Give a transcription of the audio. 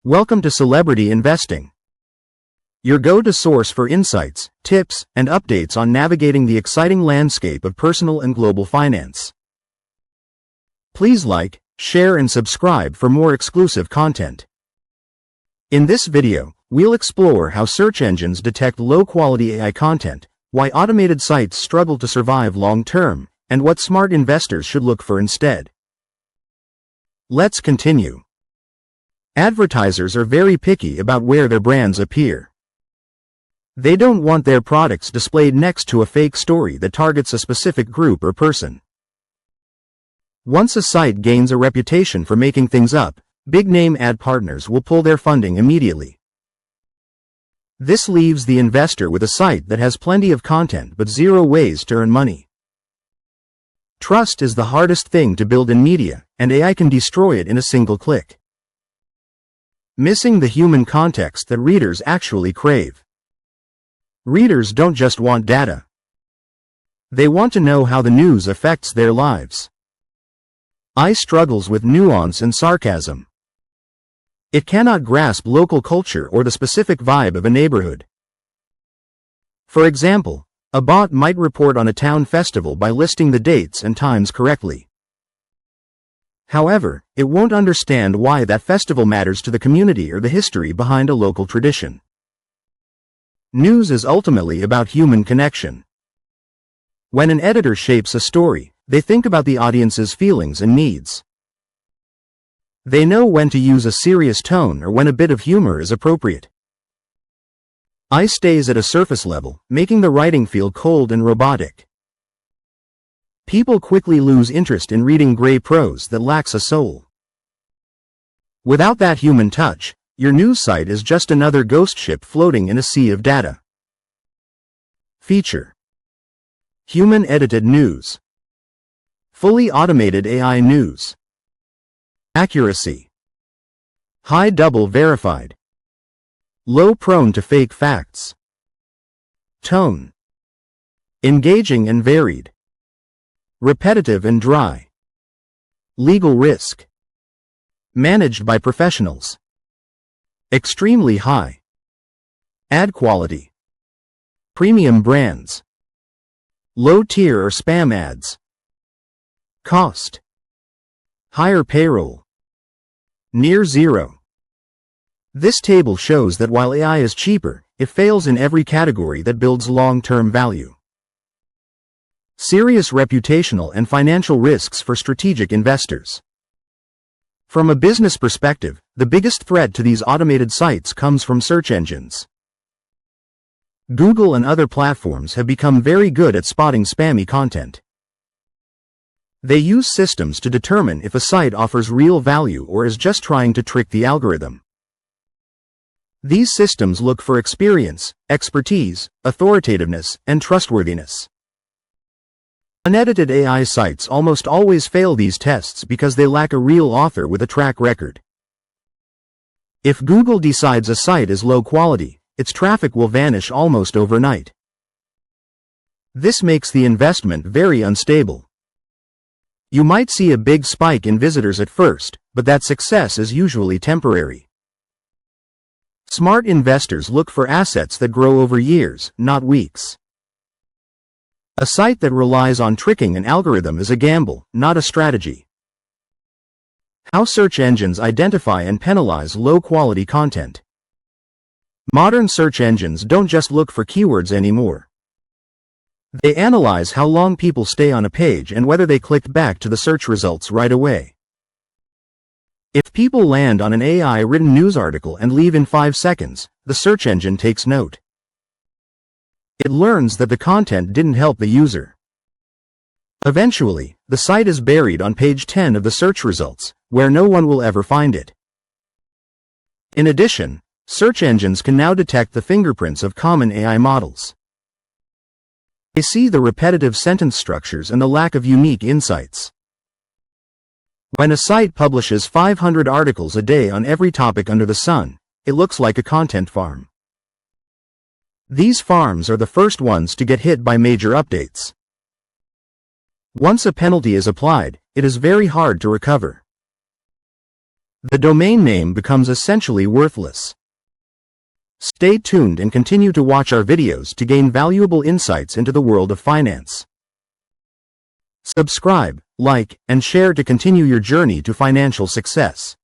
Welcome to Celebrity Investing, your go-to source for insights, tips, and updates on navigating the exciting landscape of personal and global finance. Please like, share, and subscribe for more exclusive content. In this video, we'll explore how search engines detect low-quality AI content, why automated sites struggle to survive long-term, and what smart investors should look for instead. Let's continue. Advertisers are very picky about where their brands appear. They don't want their products displayed next to a fake story that targets a specific group or person. Once a site gains a reputation for making things up, big-name ad partners will pull their funding immediately. This leaves the investor with a site that has plenty of content but zero ways to earn money. Trust is the hardest thing to build in media, and AI can destroy it in a single click. Missing the human context that readers actually crave. Readers don't just want data. They want to know how the news affects their lives. AI struggles with nuance and sarcasm. It cannot grasp local culture or the specific vibe of a neighborhood. For example, a bot might report on a town festival by listing the dates and times correctly. However, it won't understand why that festival matters to the community or the history behind a local tradition. News is ultimately about human connection. When an editor shapes a story, they think about the audience's feelings and needs. They know when to use a serious tone or when a bit of humor is appropriate. AI stays at a surface level, making the writing feel cold and robotic. People quickly lose interest in reading gray prose that lacks a soul. Without that human touch, your news site is just another ghost ship floating in a sea of data. Feature: human-edited news. Fully automated AI news. Accuracy: high double verified. Low prone to fake facts. Tone: engaging and varied. Repetitive and dry. Legal risk: managed by professionals. Extremely high. Ad quality: premium brands. Low tier or spam ads. Cost: higher payroll. Near zero. This table shows that while AI is cheaper, it fails in every category that builds long-term value. Serious reputational and financial risks for strategic investors. From a business perspective, the biggest threat to these automated sites comes from search engines. Google and other platforms have become very good at spotting spammy content. They use systems to determine if a site offers real value or is just trying to trick the algorithm. These systems look for experience, expertise, authoritativeness, and trustworthiness. Unedited AI sites almost always fail these tests because they lack a real author with a track record. If Google decides a site is low quality, its traffic will vanish almost overnight. This makes the investment very unstable. You might see a big spike in visitors at first, but that success is usually temporary. Smart investors look for assets that grow over years, not weeks. A site that relies on tricking an algorithm is a gamble, not a strategy. How search engines identify and penalize low-quality content. Modern search engines don't just look for keywords anymore. They analyze how long people stay on a page and whether they clicked back to the search results right away. If people land on an AI-written news article and leave in 5 seconds, the search engine takes note. It learns that the content didn't help the user. Eventually, the site is buried on page 10 of the search results, where no one will ever find it. In addition, search engines can now detect the fingerprints of common AI models. They see the repetitive sentence structures and the lack of unique insights. When a site publishes 500 articles a day on every topic under the sun, it looks like a content farm. These farms are the first ones to get hit by major updates. Once a penalty is applied, it is very hard to recover. The domain name becomes essentially worthless. Stay tuned and continue to watch our videos to gain valuable insights into the world of finance. Subscribe, like, and share to continue your journey to financial success.